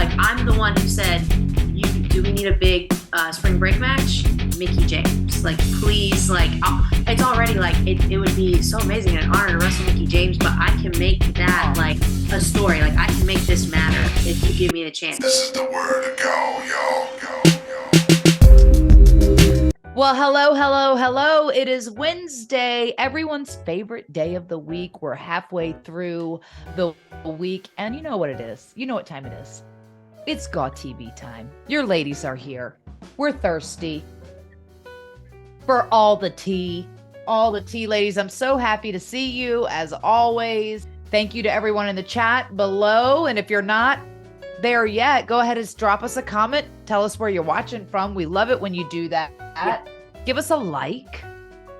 Like, I'm the one who said, do we need a big spring break match? Mickie James. Like, please, like, it's already, like, it would be so amazing and an honor to wrestle Mickie James, but I can make that, like, a story. Like, I can make this matter if you give me the chance. This is the word to go, y'all. Well, hello. It is Wednesday, everyone's favorite day of the week. We're halfway through the week, and you know what it is. You know what time it is. It's GCW time. Your ladies are here. We're thirsty for all the tea, ladies. I'm so happy to see you, as always. Thank you to everyone in the chat below, and if you're not there yet, go ahead and drop us a comment. Tell us where you're watching from. We love it when you do that. Yeah. Give us a like.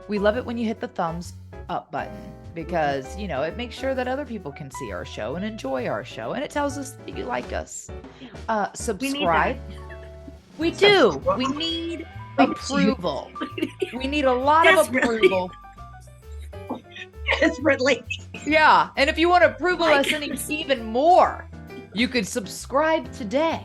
We love it when you hit the thumbs up button because, you know, it makes sure that other people can see our show and enjoy our show. And it tells us that you like us. Subscribe. We do. We need approval. We need a lot of approval. Desperately. Yeah. And if you want to approval us even more, you could subscribe today.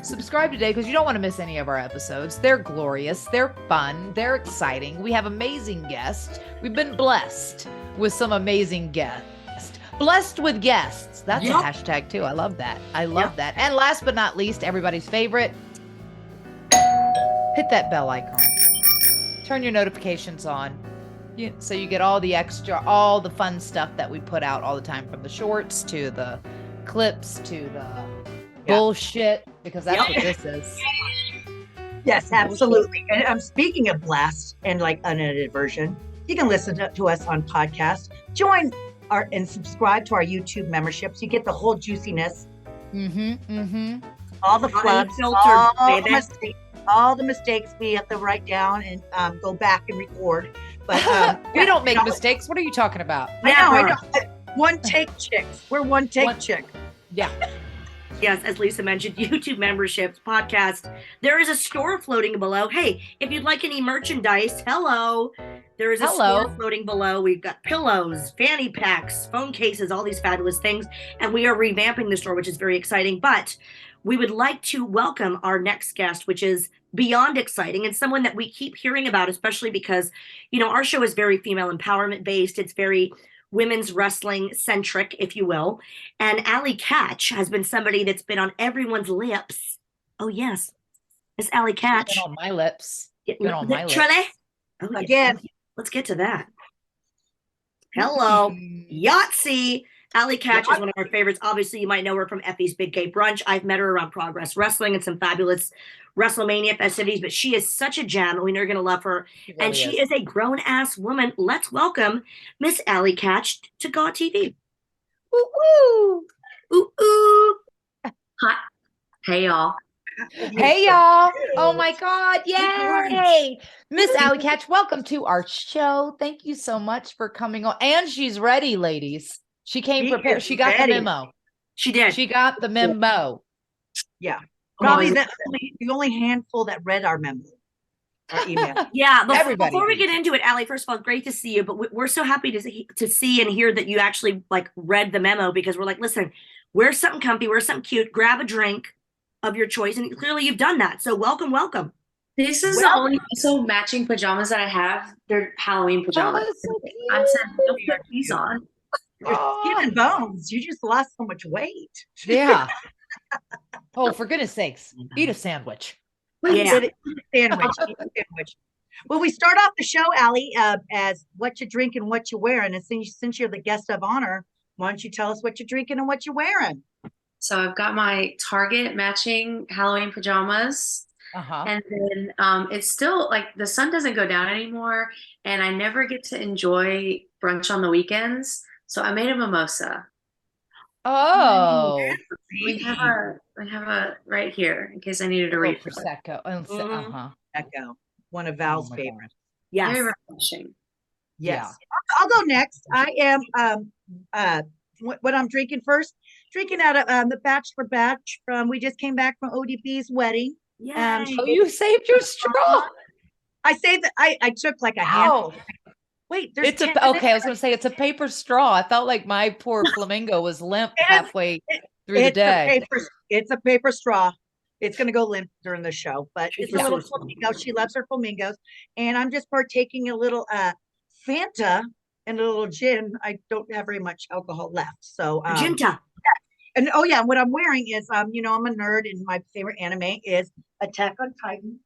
Subscribe today because you don't want to miss any of our episodes. They're glorious. They're fun. They're exciting. We have amazing guests. We've been blessed with some amazing guests. Blessed with guests. That's a hashtag too. I love that. I love that. And last but not least, everybody's favorite, hit that bell icon. Turn your notifications on so you get all the fun stuff that we put out all the time, from the shorts to the clips to the bullshit, because that's what this is. Yes, absolutely. And I'm speaking of blast and like unedited version. You can listen to us on podcast. Join and subscribe to our YouTube memberships. You get the whole juiciness. All the flubs, all the mistakes we have to write down and go back and record. But we don't make mistakes. What are you talking about? I know. One take chicks. We're one take chick. Yeah. Yes, as Lisa mentioned, YouTube memberships, podcast. There is a store floating below. Hey, if you'd like any merchandise, hello. There is a store floating below. We've got pillows, fanny packs, phone cases, all these fabulous things. And we are revamping the store, which is very exciting. But we would like to welcome our next guest, which is beyond exciting, and someone that we keep hearing about, especially because, you know, our show is very female empowerment based. It's very women's wrestling centric, if you will. And Allie Katch has been somebody that's been on everyone's lips. Oh, yes. It's Allie Katch. Been on my lips. Oh, again. Let's get to that. Hello. Yahtzee. Allie Katch is one of our favorites. Obviously, you might know her from Effie's Big Gay Brunch. I've met her around Progress Wrestling and some fabulous WrestleMania festivities, but she is such a gem, and we know you're going to love her. And she is a grown-ass woman. Let's welcome Miss Allie Katch to GCW. Ooh, ooh. Ooh, ooh. Hi. Hey, y'all. Hey, y'all. Oh, my God. Yay. Miss Allie Katch, welcome to our show. Thank you so much for coming on. And she's ready, ladies. She came prepared. She got the memo. She did. She got the memo. Yeah. Probably the only handful that read our memo. Our email. Yeah. Before we get into it, Allie, first of all, great to see you. But we're so happy to see and hear that you actually like read the memo, because we're like, listen, wear something comfy, wear something cute, grab a drink of your choice. And clearly you've done that. So welcome. This is the only matching pajamas that I have. They're Halloween pajamas. So I said, don't put these on. Your skin and bones. You just lost so much weight. Yeah. Oh, for goodness sakes. Eat a sandwich. Yeah. Eat a sandwich. Well, we start off the show, Allie, as what you drink and what you're wearing. And since you're the guest of honor, why don't you tell us what you're drinking and what you're wearing? So I've got my Target matching Halloween pajamas. And then it's still like the sun doesn't go down anymore, and I never get to enjoy brunch on the weekends. So I made a mimosa. Oh, we have a right here in case I needed to read Prosecco. Prosecco, one of Val's favorites. Yes, very refreshing. Yes, yeah. I'll go next. I am what I'm drinking first. Drinking out of the Bachelor batch from. We just came back from ODB's wedding. Yeah. You saved your straw. I saved. I took like a handful. Wait, there's okay. I was going to say it's a paper straw. I felt like my poor flamingo was limp halfway through the day. It's a paper straw. It's going to go limp during the show, but it's a little flamingo. She loves her flamingos, and I'm just partaking a little Fanta and a little gin. I don't have very much alcohol left, so Ginta. and oh yeah, what I'm wearing is I'm a nerd, and my favorite anime is Attack on Titan.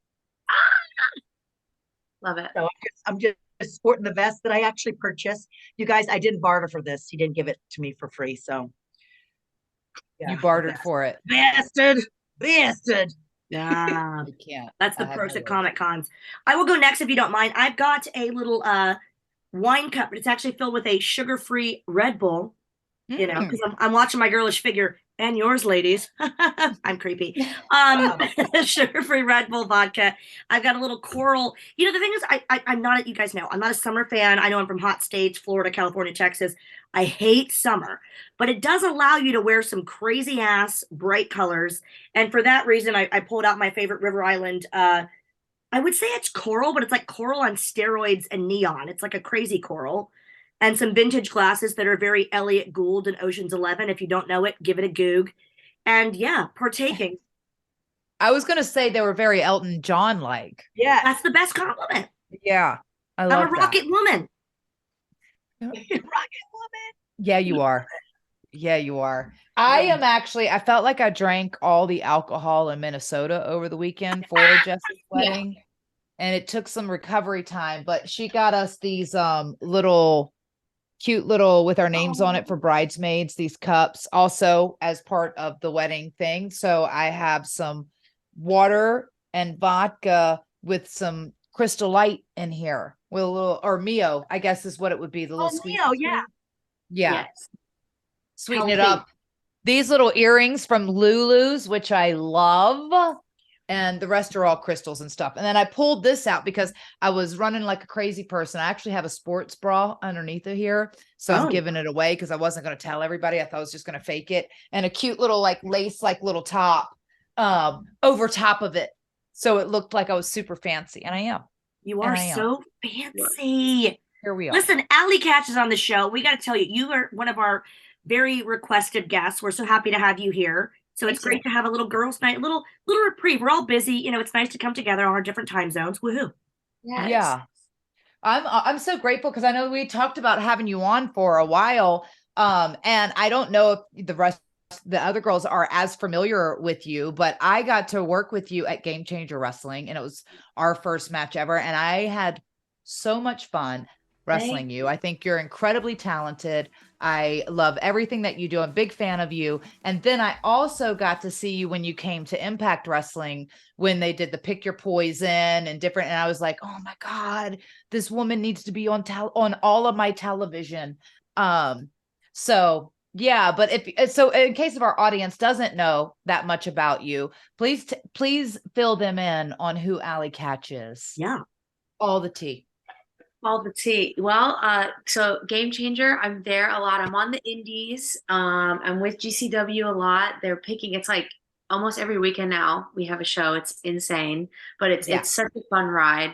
Love it. So I'm just sporting the vest that I actually purchased. You guys, I didn't barter for this. He didn't give it to me for free, so yeah, you bartered for it. Bastard. Yeah, you can't. That's the perks at Comic Cons. I will go next if you don't mind. I've got a little wine cup, but it's actually filled with a sugar-free Red Bull. Because I'm watching my girlish figure and yours, ladies. I'm creepy. Sugar-free Red Bull vodka. I've got a little coral. The thing is, I'm not, you guys know, I'm not a summer fan. I know I'm from hot states, Florida, California, Texas. I hate summer, but it does allow you to wear some crazy ass bright colors. And for that reason, I pulled out my favorite River Island. I would say it's coral, but it's like coral on steroids and neon. It's like a crazy coral. And some vintage glasses that are very Elliott Gould and Ocean's 11. If you don't know it, give it a goog. And yeah, partaking. I was going to say they were very Elton John-like. Yeah. That's the best compliment. Yeah. I'm a rocket woman. Rocket woman. Yeah, you are. Yeah, you are. I felt like I drank all the alcohol in Minnesota over the weekend for Jess's wedding. Yeah. And it took some recovery time, but she got us these cute little with our names on it for bridesmaids, these cups also as part of the wedding thing. So I have some water and vodka with some Crystal Light in here with a little, or Mio, I guess is what it would be. The little sweet. Mio, yeah. Yes. Sweeten it up. These little earrings from Lulu's, which I love. And the rest are all crystals and stuff. And then I pulled this out because I was running like a crazy person. I actually have a sports bra underneath of here. So I'm giving it away because I wasn't going to tell everybody. I thought I was just going to fake it. And a cute little like lace, like little top over top of it. So it looked like I was super fancy. And I am. You are so fancy. Here we are. Listen, Allie Katch is on the show. We got to tell you, you are one of our very requested guests. We're so happy to have you here. So it's great to have a little girls' night, little reprieve. We're all busy. It's nice to come together on our different time zones. Woohoo. Yes. Yeah. I'm so grateful because I know we talked about having you on for a while. And I don't know if the other girls are as familiar with you, but I got to work with you at Game Changer Wrestling, and it was our first match ever. And I had so much fun wrestling you. I think you're incredibly talented. I love everything that you do. I'm a big fan of you. And then I also got to see you when you came to Impact Wrestling, when they did the Pick Your Poison and different. And I was like, oh my God, this woman needs to be on all of my television. So yeah, but so in case of our audience doesn't know that much about you, please fill them in on who Allie Katch is. Yeah. All the tea. All the tea. Well, so Game Changer, I'm there a lot. I'm on the indies. I'm with GCW a lot. It's like almost every weekend now we have a show. It's insane, but it's such a fun ride.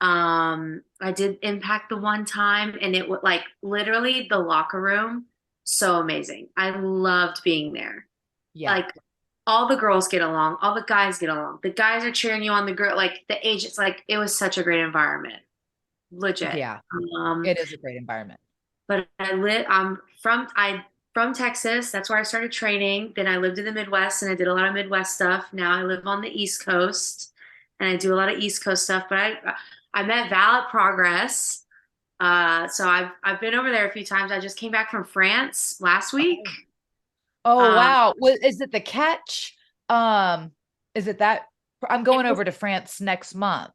I did Impact the one time, and it was like literally the locker room, so amazing. I loved being there. Yeah. Like all the girls get along, all the guys get along. The guys are cheering you on, the girl, like the agents, like it was such a great environment. Legit. Yeah. It is a great environment. But I'm from Texas. That's where I started training. Then I lived in the Midwest and I did a lot of Midwest stuff. Now I live on the East Coast and I do a lot of East Coast stuff. But I met Val at Progress. So I've been over there a few times. I just came back from France last week. Oh wow. Is it the Catch? Is it that? I'm going over to France next month.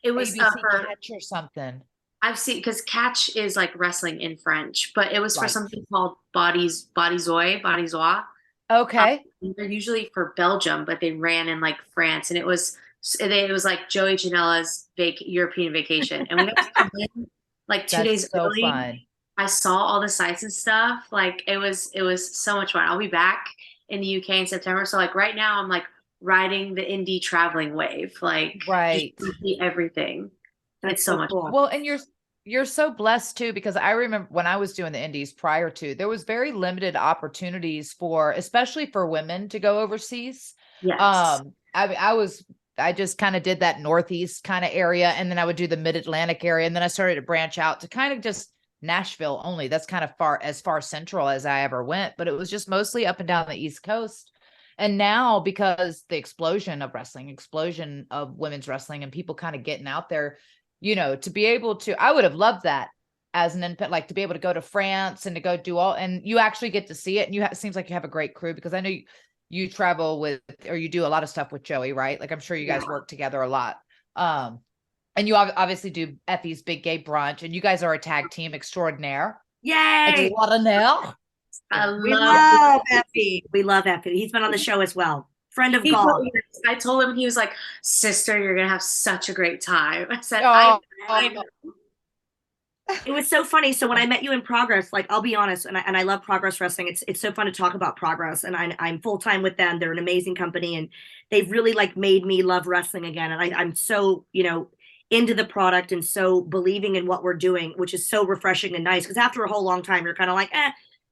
It was for Catch or something. I've seen, because Catch is like wrestling in French, but it was for something called Bodizois. Okay. They're usually for Belgium, but they ran in like France, and it was like Joey Janela's European vacation, and we got to come in like 2 days early. Fun. I saw all the sites and stuff. Like it was so much fun. I'll be back in the UK in September, so like right now I'm like riding the indie traveling wave, like right, see everything. And it's so much fun. Well, and You're so blessed too, because I remember when I was doing the indies prior to, there was very limited opportunities for, especially for women to go overseas. Yes. I just kind of did that Northeast kind of area, and then I would do the Mid-Atlantic area. And then I started to branch out to kind of just Nashville only. That's kind of as far central as I ever went, but it was just mostly up and down the East Coast. And now, because the explosion of wrestling, explosion of women's wrestling, and people kind of getting out there, to be able to, I would have loved that as an infant, like to be able to go to France and to go do all, and you actually get to see it. And it seems like you have a great crew, because I know you travel with, or you do a lot of stuff with Joey, right? Like I'm sure you guys work together a lot. And you obviously do Effie's Big Gay Brunch, and you guys are a tag team extraordinaire. Yay! Extraordinaire. We love Effie. We love Effie. He's been on the show as well. Friend of God. I told him, he was like, sister, you're going to have such a great time. I said, I know. It was so funny. So when I met you in Progress, like, I'll be honest, and I love Progress Wrestling. It's so fun to talk about Progress, and I'm full-time with them. They're an amazing company, and they've really like made me love wrestling again. And I'm so, into the product and so believing in what we're doing, which is so refreshing and nice. Because after a whole long time, you're kind of like,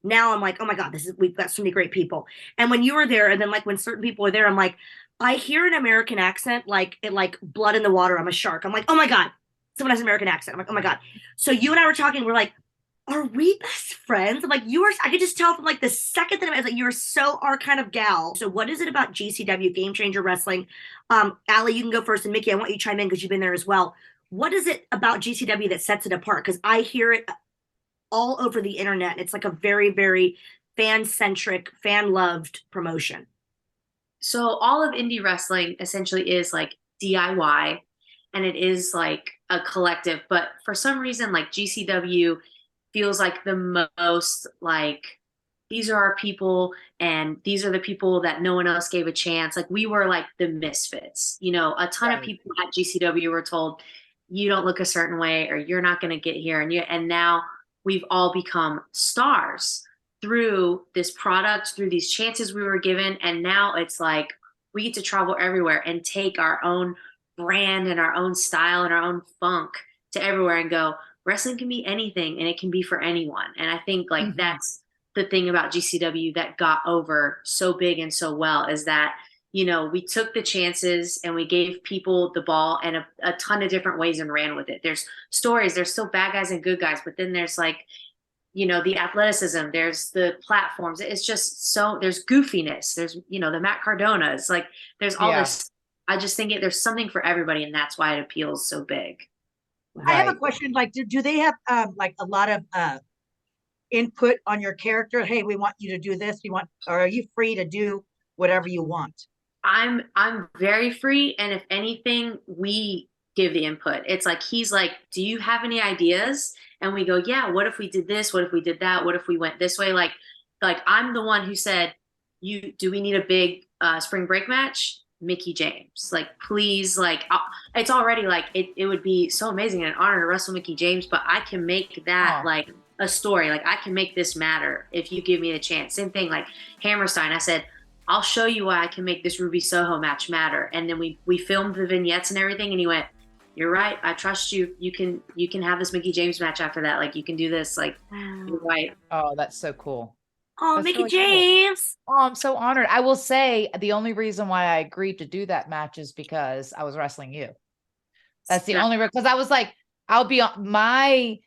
now I'm like, oh my God, we've got so many great people. And when you were there, and then like when certain people were there, I'm like, I hear an American accent, like blood in the water. I'm a shark. I'm like, oh my God, someone has an American accent. I'm like, oh my God. So you and I were talking, we're like, are we best friends? I'm like, I could just tell from like the second that I was like, you're so our kind of gal. So what is it about GCW, Game Changer Wrestling? Allie, you can go first, and Mickie, I want you to chime in because you've been there as well. What is it about GCW that sets it apart? Because I hear it all over the internet. It's like a very, very fan-centric, fan-loved promotion. So all of indie wrestling essentially is like DIY, and it is like a collective. But for some reason, like GCW feels like the most like, these are our people, and these are the people that no one else gave a chance. Like we were like the misfits. A ton of people at GCW were told, you don't look a certain way, or you're not going to get here. And now we've all become stars through this product, through these chances we were given. And now it's like we get to travel everywhere and take our own brand and our own style and our own funk to everywhere and go, wrestling can be anything, and it can be for anyone. And I think like that's the thing about GCW that got over so big and so well, is that, we took the chances and we gave people the ball and a ton of different ways and ran with it. There's stories, there's still bad guys and good guys, but then there's like, the athleticism, there's the platforms. It's just there's goofiness. There's, the Matt Cardonas, like there's all this. I just think there's something for everybody, and that's why it appeals so big. I have a question. Like, do they have like a lot of input on your character? Hey, we want you to do this. Or are you free to do whatever you want? I'm very free, and if anything, we give the input. It's like he's like, do you have any ideas? And we go, yeah. What if we did this? What if we did that? What if we went this way? Like I'm the one who said, do we need a big spring break match? Mickie James, like, please, like, it's already like it would be so amazing and an honor to wrestle Mickie James, but I can make that like a story. Like I can make this matter if you give me the chance. Same thing like Hammerstein. I said, I'll show you why I can make this Ruby Soho match matter. And then we filmed the vignettes and everything, and he went, you're right, I trust you. You can have this Mickie James match after that. Like you can do this. Like you're right. Oh, that's so cool. Oh, That's Mickie really James. Cool. Oh, I'm so honored. I will say the only reason why I agreed to do that match is because I was wrestling you. That's the only reason. Because I was like, I'll be on I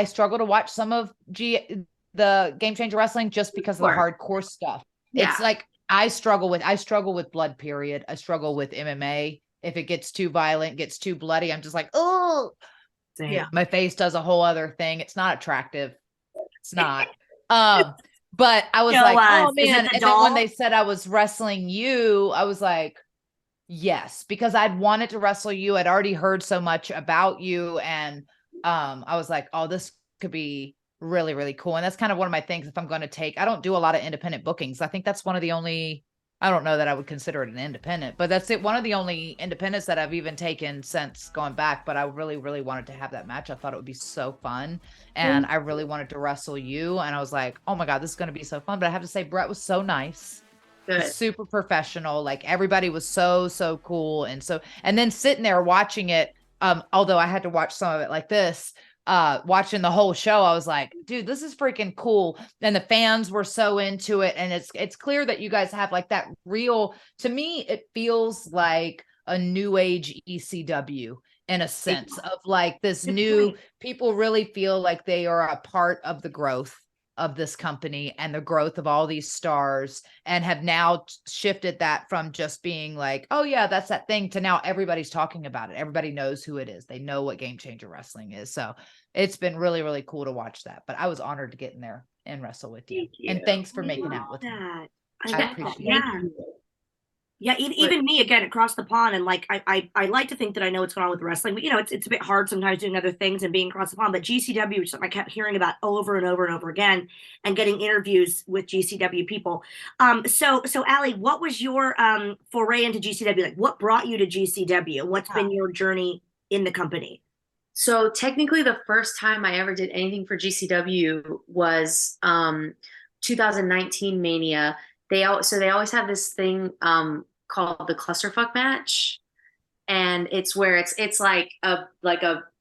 struggle to watch some of the Game Changer Wrestling just because of the hardcore stuff. Yeah. It's like I struggle with blood, period. I struggle with MMA. If it gets too violent, gets too bloody, I'm just like, oh, yeah. My face does a whole other thing. It's not attractive. It's not. But I was like, oh man. And then when they said I was wrestling you, I was like, yes, because I'd wanted to wrestle you. I'd already heard so much about you. And I was like, oh, this could be really, really cool. And that's kind of one of my things. If I'm going to take, I don't do a lot of independent bookings. I think that's one of the only, I don't know that I would consider it an independent, but that's it. One of the only independents that I've even taken since going back, but I really, really wanted to have that match. I thought it would be so fun. And I really wanted to wrestle you. And I was like, oh my God, this is going to be so fun. But I have to say, Brett was so nice. Good. Super professional. Like everybody was so, so cool. And then sitting there watching it, although I had to watch some of it like this, watching the whole show, I was like, dude, this is freaking cool. And the fans were so into it. And it's clear that you guys have like that real, to me, it feels like a new age ECW in a sense of like this new, people really feel like they are a part of the growth of this company and the growth of all these stars, and have now shifted that from just being like, oh yeah, that's that thing, to now everybody's talking about it. Everybody knows who it is. They know what Game Changer Wrestling is. So it's been really, really cool to watch that. But I was honored to get in there and wrestle with you. And thanks for making out with me. I appreciate it. Yeah. Yeah, even me again across the pond, and like I like to think that I know what's going on with wrestling, but it's a bit hard sometimes doing other things and being across the pond. But GCW, which is something I kept hearing about over and over and over again, and getting interviews with GCW people. So Allie, what was your foray into GCW? Like, what brought you to GCW? What's been your journey in the company? So technically, the first time I ever did anything for GCW was 2019 Mania. They always have this thing called the clusterfuck match, and it's where it's like a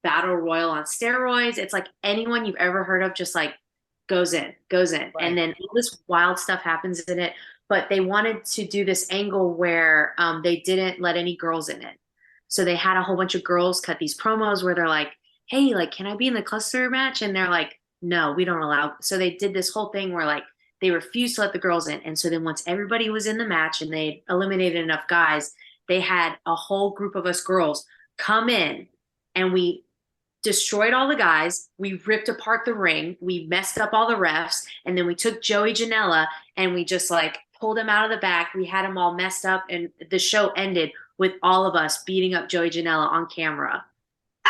battle royal on steroids. It's like anyone you've ever heard of just like goes in, right. And then all this wild stuff happens in it. But they wanted to do this angle where they didn't let any girls in it, so they had a whole bunch of girls cut these promos where they're like, "Hey, like, can I be in the cluster match?" And they're like, "No, we don't allow." So they did this whole thing where like they refused to let the girls in. And so then once everybody was in the match and they eliminated enough guys, they had a whole group of us girls come in, and we destroyed all the guys. We ripped apart the ring. We messed up all the refs. And then we took Joey Janela and we just like pulled him out of the back. We had him all messed up. And the show ended with all of us beating up Joey Janela on camera,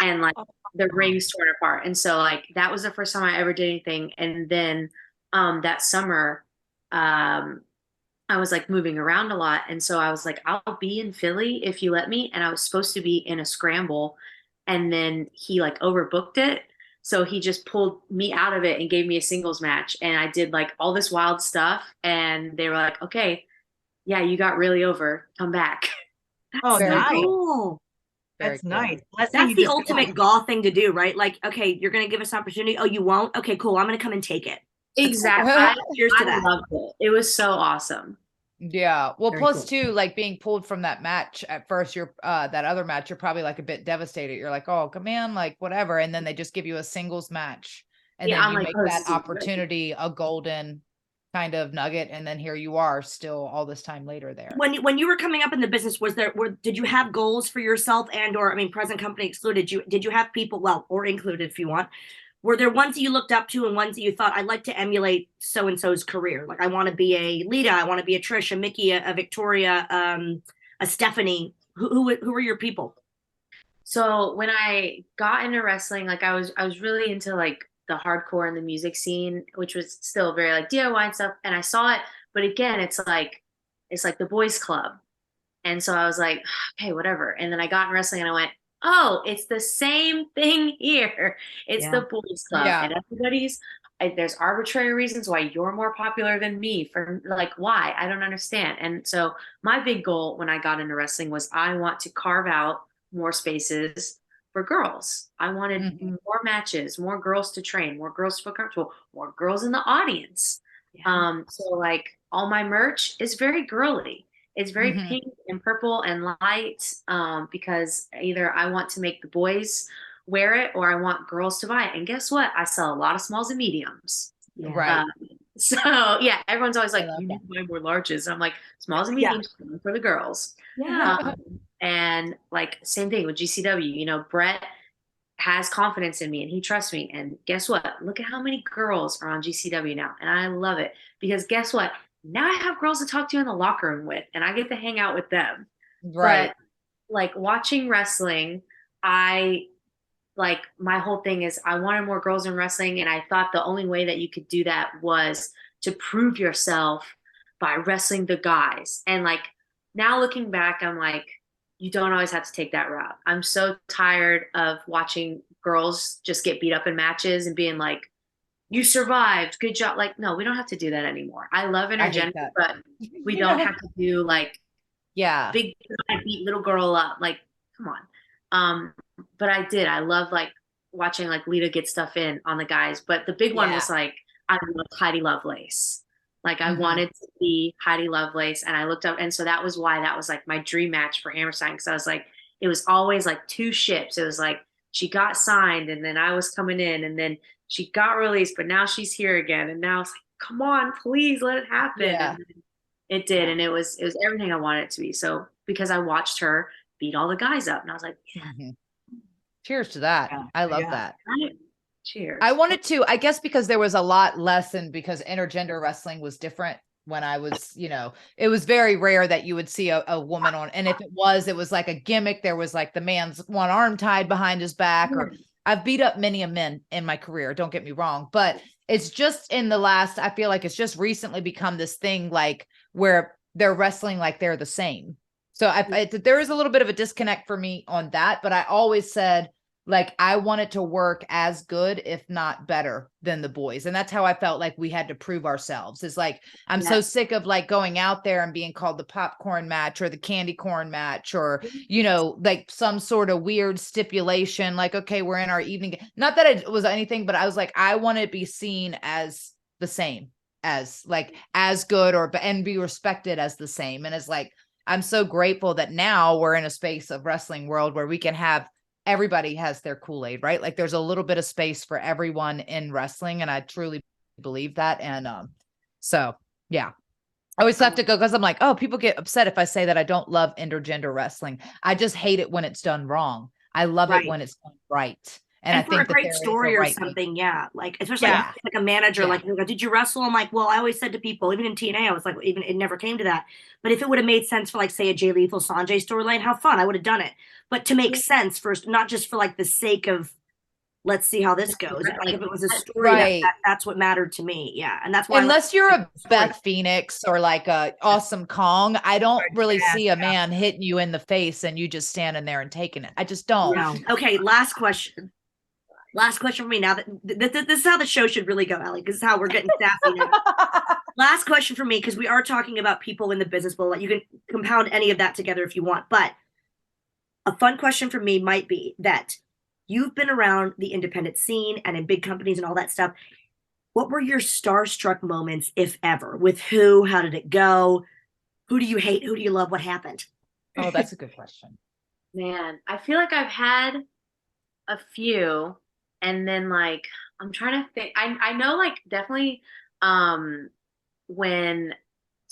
and like the rings torn apart. And so like that was the first time I ever did anything. And then that summer, I was like moving around a lot. And so I was like, I'll be in Philly if you let me. And I was supposed to be in a scramble, and then he like overbooked it. So he just pulled me out of it and gave me a singles match. And I did like all this wild stuff. And they were like, okay, yeah, you got really over. Come back. Oh, nice. Cool. That's Cool. nice. That's the ultimate goth thing to do, right? Like, okay, you're going to give us an opportunity. Oh, you won't? Okay, cool. I'm going to come and take it. Exactly. Cheers to that. Loved it. It was so awesome. Yeah. Well, Very plus cool. too, like being pulled from that match at first, you're that other match, you're probably like a bit devastated. You're like, oh, come on, like whatever. And then they just give you a singles match, and then you make that opportunity a golden kind of nugget. And then here you are still all this time later there. When you were coming up in the business, did you have goals for yourself or, I mean, present company excluded, did you have people, well, or included if you want, were there ones that you looked up to and ones that you thought, I'd like to emulate so-and-so's career? Like, I want to be a Lita, I want to be a Trish, a Mickie, a Victoria, a Stephanie. Who were your people? So when I got into wrestling, like I was really into like the hardcore and the music scene, which was still very like DIY and stuff. And I saw it, but again, it's like the boys club. And so I was like, okay, whatever. And then I got in wrestling and I went, oh, it's the same thing here. It's the boys club. Yeah. And everybody's, there's arbitrary reasons why you're more popular than me, for like, why? I don't understand. And so my big goal when I got into wrestling was I want to carve out more spaces for girls. I wanted more matches, more girls to train, more girls to feel comfortable, more girls in the audience. Yeah. So like all my merch is very girly. It's very pink and purple and light, because either I want to make the boys wear it or I want girls to buy it. And guess what? I sell a lot of smalls and mediums. Yeah. Right. So yeah, everyone's always like, you need to buy more larges. And I'm like, smalls and mediums for the girls. Yeah. And like same thing with GCW, you know, Brett has confidence in me and he trusts me. And guess what? Look at how many girls are on GCW now. And I love it because guess what? Now I have girls to talk to in the locker room with, and I get to hang out with them. Right. But like watching wrestling, my whole thing is I wanted more girls in wrestling. And I thought the only way that you could do that was to prove yourself by wrestling the guys. And like now looking back, I'm like, you don't always have to take that route. I'm so tired of watching girls just get beat up in matches and being like, you survived, good job. Like, no, we don't have to do that anymore. I love intergender, but we don't have to do like, big beat little girl up. Like, come on. but I love like watching like Lita get stuff in on the guys. But the big one was like, I love Heidi Lovelace. Like I wanted to be Heidi Lovelace, and I looked up, and so that was why that was like my dream match for Hammerstein, because I was like, it was always like two ships. It was like she got signed, and then I was coming in, and then she got released, but now she's here again, and now it's like, come on, please let it happen. Yeah. And it did, and it was everything I wanted it to be. So because I watched her beat all the guys up, and I was like, yeah. Cheers to that. I love that. Cheers. I wanted to, I guess, because there was a lot less, and because intergender wrestling was different when I was, it was very rare that you would see a woman on. And if it was like a gimmick. There was like the man's one arm tied behind his back, or I've beat up many a men in my career. Don't get me wrong, but it's just in the last, I feel like it's just recently become this thing like where they're wrestling like they're the same. So there is a little bit of a disconnect for me on that, but I always said, like, I wanted to work as good, if not better, than the boys. And that's how I felt like we had to prove ourselves. It's like, I'm so sick of like going out there and being called the popcorn match or the candy corn match, or, like some sort of weird stipulation, like, okay, we're in our evening. Not that it was anything, but I was like, I want to be seen as the same, as like, as good, and be respected as the same. And it's like, I'm so grateful that now we're in a space of wrestling world where we can have, everybody has their Kool-Aid, right? Like there's a little bit of space for everyone in wrestling. And I truly believe that. And so yeah, I always have to go, because I'm like, oh, people get upset if I say that I don't love intergender wrestling. I just hate it when it's done wrong. I love it when it's done right. And I for think a great story or something, like especially like a manager, like, did you wrestle? I'm like, well, I always said to people, even in TNA, I was like, even it never came to that. But if it would have made sense for like, say, a Jay Lethal Sanjay storyline, how fun, I would have done it. But to make sense first, not just for like the sake of, let's see how this goes. Like if it was a story, that's what mattered to me. Yeah, and that's why. Unless you're a Beth Phoenix or like a Awesome Kong, I don't really see a man hitting you in the face and you just standing there and taking it. I just don't. No. Okay, last question. Last question for me now. That this is how the show should really go, Allie. This is how we're getting sassy now. Last question for me, because we are talking about people in the business world. You can compound any of that together if you want. But a fun question for me might be that you've been around the independent scene and in big companies and all that stuff. What were your starstruck moments, if ever? With who? How did it go? Who do you hate? Who do you love? What happened? Oh, that's a good question. Man, I feel like I've had a few. And then like, I'm trying to think, I know like definitely so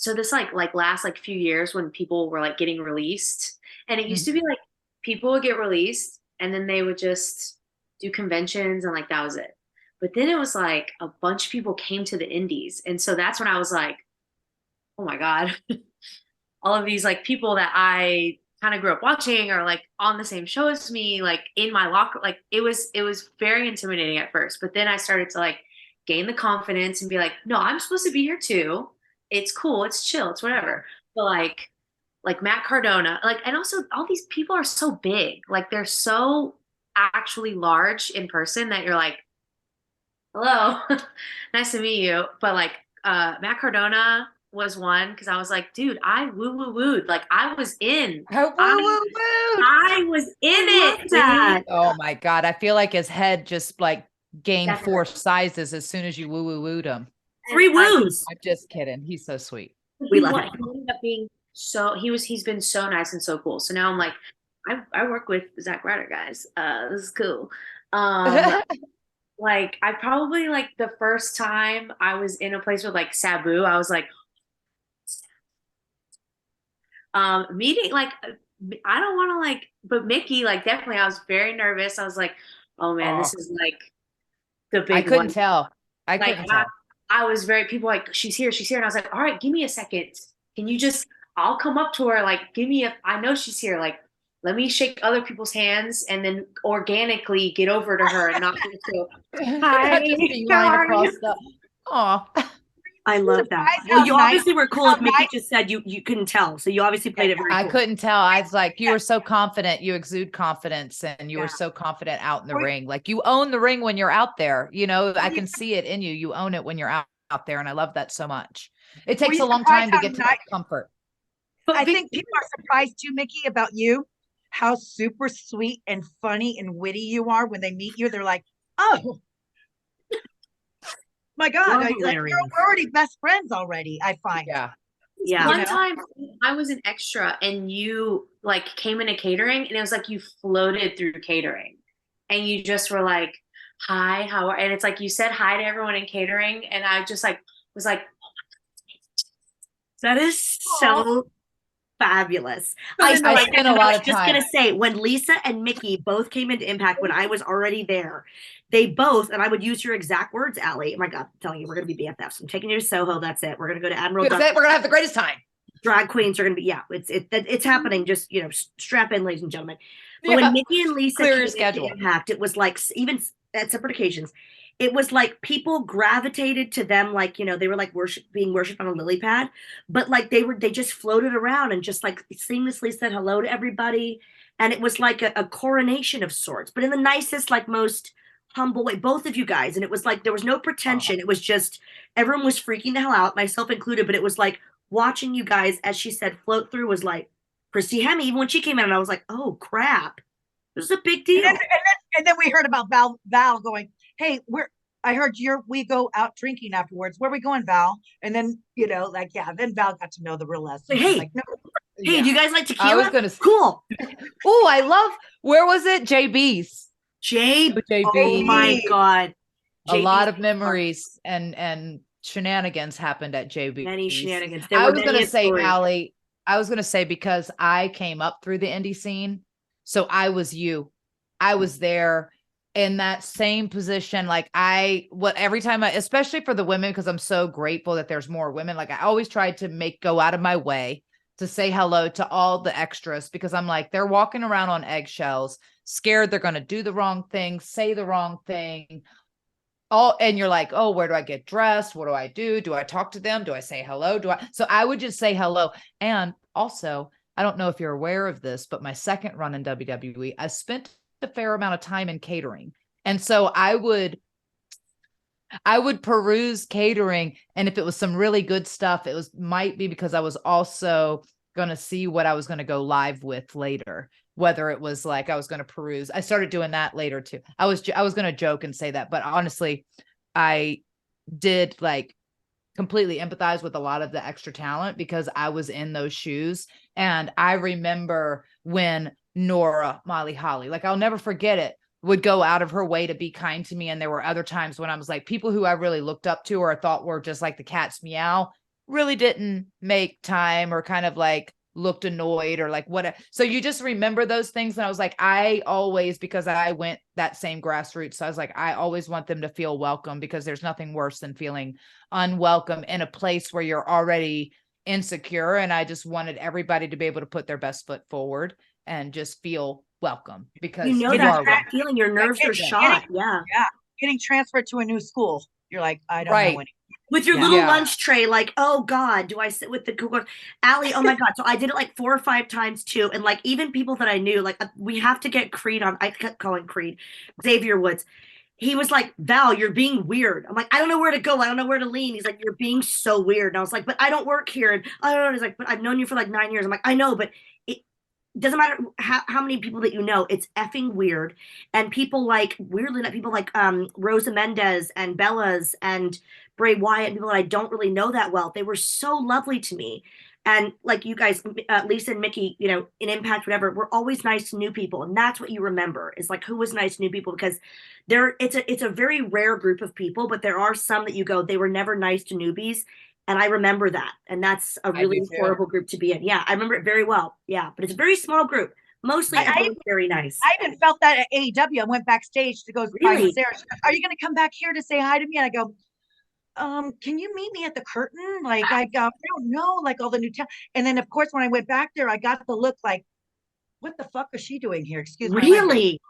this like last like few years when people were like getting released, and it used to be like people would get released and then they would just do conventions and like that was it. But then it was like a bunch of people came to the indies. And so that's when I was like, oh my God, all of these like people that I kind of grew up watching or like on the same show as me, like in my locker, like it was very intimidating at first, but then I started to like gain the confidence and be like, no, I'm supposed to be here too. It's cool. It's chill. It's whatever. But like Matt Cardona, like, and also all these people are so big, like they're so actually large in person that you're like, hello, nice to meet you. But like Matt Cardona was one, because I was like, dude, I wooed. Like I was in. I was in it. Oh my God. I feel like his head just like gained 4 sizes as soon as you wooed him. 3 woos. I'm just kidding. He's so sweet. We love him. He ended up being he's been so nice and so cool. So now I'm like, I work with Zack Ryder, guys. This is cool. Like I probably like the first time I was in a place with like Sabu, I was like, meeting like I don't want to like, but Mickie, like definitely I was very nervous. I was like, oh man, this is like the big I couldn't one. tell. I was very, people like, she's here. And I was like, all right, give me a second. Can you I'll come up to her. Like, I know she's here. Like, let me shake other people's hands and then organically get over to her and not go, hi, how are you? I love that. Well, you obviously were cool. As Mickie just said, you couldn't tell. So you obviously played it very cool. I couldn't tell. I was like, you were so confident. You exude confidence and you were so confident out in the ring. Like you own the ring when you're out there. You know, I can see it in you. You own it when you're out there. And I love that so much. It takes a long time to get to that comfort. I think people are surprised too, Mickie, about you. how super sweet and funny and witty you are when they meet you. They're like, oh my God, we're already best friends already, I find. Yeah. One time I was an extra and you like came into catering and it was like you floated through catering and you just were like, hi, how are, and it's like you said hi to everyone in catering and I just like was like, that is so fabulous. I spent a lot of time. I was just gonna say, when Lisa and Mickie both came into Impact when I was already there, they both, and I would use your exact words, Allie. Oh my God, I'm telling you, we're gonna be BFFs. I'm taking you to Soho. That's it. We're gonna go to Admiral. We're gonna have the greatest time. Drag queens are gonna be, it's happening. Just strap in, ladies and gentlemen. But when Mickie and Lisa came into Impact, it was like, even at separate occasions, it was like people gravitated to them, like, they were like being worshipped on a lily pad, but like they just floated around and just like seamlessly said hello to everybody. And it was like a coronation of sorts, but in the nicest, like most humble way, both of you guys. And it was like, there was no pretension. It was just, everyone was freaking the hell out, myself included, but it was like watching you guys, as she said, float through was like Christy Hemme. Even when she came in and I was like, oh crap, this is a big deal. And then we heard about Val going, hey, I heard we go out drinking afterwards. Where are we going, Val? And then, then Val got to know the real lesson. Hey, like, no. Hey, do you guys like tequila? I was gonna cool. Oh, I love, where was it? JB's. JB's. Oh my God. A lot of memories and shenanigans happened at JB's. Many shenanigans. I was gonna say, Allie, because I came up through the indie scene. So I was there in that same position. Like every time especially for the women, because I'm so grateful that there's more women. Like I always tried to go out of my way to say hello to all the extras, because I'm like, they're walking around on eggshells, scared they're going to do the wrong thing, say the wrong thing. And you're like, oh, where do I get dressed? What do I do? Do I talk to them? Do I say hello? So I would just say hello. And also, I don't know if you're aware of this, but my second run in WWE, I spent a fair amount of time in catering. And so I would peruse catering. And if it was some really good stuff, might be because I was also going to see what I was going to go live with later, whether it was like I was going to peruse. I started doing that later too. I was going to joke and say that, but honestly, I did like completely empathize with a lot of the extra talent because I was in those shoes. And I remember when Nora, Molly Holly, like I'll never forget it, would go out of her way to be kind to me. And there were other times when I was like, people who I really looked up to or thought were just like the cat's meow really didn't make time or kind of like looked annoyed or like whatever. So you just remember those things. And I was like, I always, because I went that same grassroots. So I was like, I always want them to feel welcome, because there's nothing worse than feeling unwelcome in a place where you're already insecure. And I just wanted everybody to be able to put their best foot forward and just feel welcome, because that feeling, your nerves are shot. Getting transferred to a new school, you're like, I don't know anything. With your little lunch tray, like, oh God, do I sit with the cooker? Allie, oh my God. So I did it like 4 or 5 times too. And like, even people that I knew, like we have to get Creed on. I kept calling Creed, Xavier Woods. He was like, Val, you're being weird. I'm like, I don't know where to go. I don't know where to lean. He's like, you're being so weird. And I was like, but I don't work here. And I don't know. He's like, but I've known you for like 9 years. I'm like, I know, but doesn't matter how many people that you know, it's effing weird. And people like, weirdly enough, people like Rosa Mendez and Bella's and Bray Wyatt, people that I don't really know that well, they were so lovely to me. And like you guys, Lisa and Mickie, in Impact, whatever, we're always nice to new people. And that's what you remember, is like who was nice to new people, because it's a very rare group of people, but there are some that you go, they were never nice to newbies. And I remember that. And that's a really horrible group to be in. Yeah, I remember it very well. Yeah, but it's a very small group. Mostly very nice. I even felt that at AEW. I went backstage to go find Sarah. She goes, are you going to come back here to say hi to me? And I go, can you meet me at the curtain? Like, I don't know, like all the new talent. And then, of course, when I went back there, I got the look like, what the fuck is she doing here? Excuse me. Really?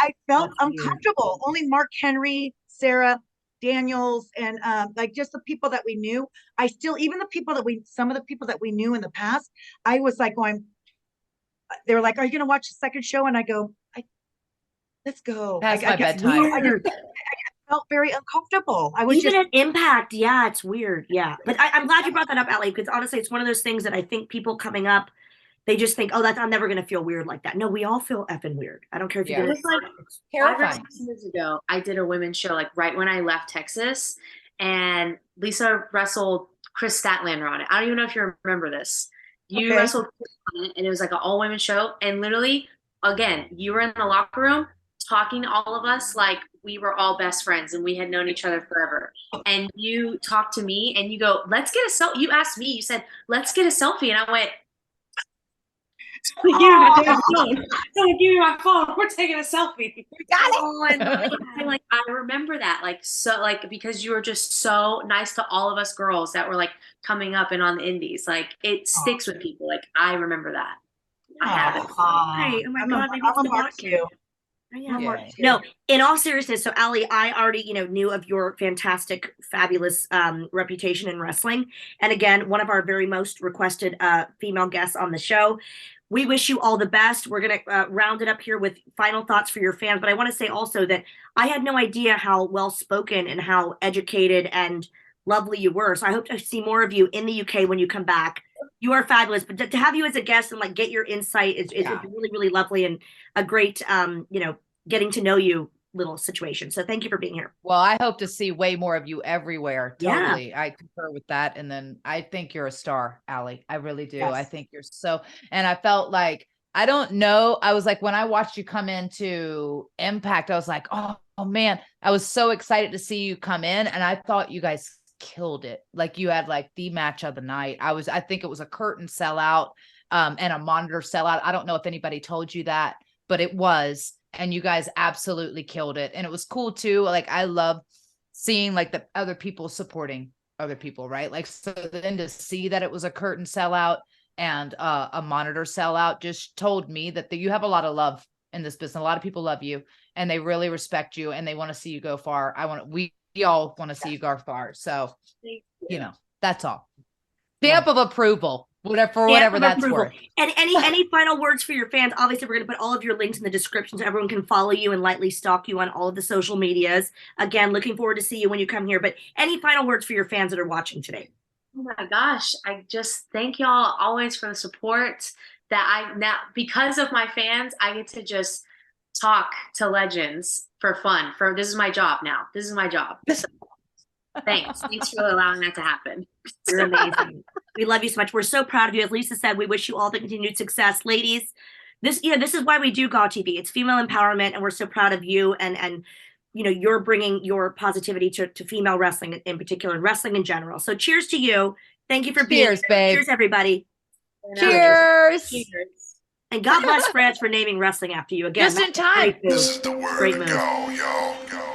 I felt uncomfortable. Only Mark Henry, Sarah Daniels, and like just the people that we knew. Even the people that some of the people that we knew in the past, I was like going, they were like, are you going to watch the second show? And I go, let's go. That's my bedtime. I felt very uncomfortable. I was even at Impact. Yeah, it's weird. Yeah. But I'm glad you brought that up, Allie, because honestly, it's one of those things that I think people coming up, they just think, oh, I'm never going to feel weird like that. No, we all feel effing weird. I don't care if you It do was it. like Terrifying. 5 or 6 years ago, I did a women's show, like right when I left Texas, and Lisa wrestled Chris Statlander on it. I don't even know if you remember this. You wrestled Chris on it, and it was like an all women show. And literally, again, you were in the locker room talking to all of us like we were all best friends and we had known each other forever. And you talked to me and you go, let's get a selfie. You asked me, you said, let's get a selfie. And I went, give me my phone. We're taking a selfie. Got it. Oh, and like I remember that, like so, like because you were just so nice to all of us girls that were like coming up and on the indies. Like it sticks with people. Like I remember that. I have it. Hey, oh my God, maybe it's the vodka. Yeah. No, in all seriousness, so Allie, I already, knew of your fantastic, fabulous reputation in wrestling. And again, one of our very most requested female guests on the show. We wish you all the best. We're going to round it up here with final thoughts for your fans. But I want to say also that I had no idea how well-spoken and how educated and lovely you were. So I hope to see more of you in the UK when you come back. You are fabulous. But to have you as a guest and like get your insight is really, really lovely and a great, getting to know you little situation. So thank you for being here. Well, I hope to see way more of you everywhere. Totally. Yeah. I concur with that. And then I think you're a star, Allie. I really do. Yes. I think you're and I felt like, I don't know. I was like, when I watched you come into Impact, I was like, oh man, I was so excited to see you come in. And I thought you guys killed it. Like you had like the match of the night. I think it was a curtain sellout and a monitor sellout. I don't know if anybody told you that, but it was. And you guys absolutely killed it. And it was cool too. Like I love seeing like the other people supporting other people, right? Like, so then to see that it was a curtain sellout and a monitor sellout just told me that you have a lot of love in this business. A lot of people love you and they really respect you and they want to see you go far. We all want to see you go far. So, that's all. Stamp of approval. Whatever that's worth. And any final words for your fans? Obviously, we're going to put all of your links in the description so everyone can follow you and lightly stalk you on all of the social medias. Again, looking forward to see you when you come here. But any final words for your fans that are watching today? Oh my gosh. I just thank y'all always for the support now because of my fans, I get to just talk to legends for fun. This is my job now. This is my job. So, thanks for allowing that to happen. You're amazing. We love you so much. We're so proud of you. As Lisa said, we wish you all the continued success. Ladies, this is why we do GAW TV. It's female empowerment, and we're so proud of you. And you're bringing your positivity to female wrestling in particular, and wrestling in general. So cheers to you. Thank you for being here. Babe. Cheers, everybody. Cheers. And God bless France for naming wrestling after you again. Just in time. This is the word. Go, yo, go.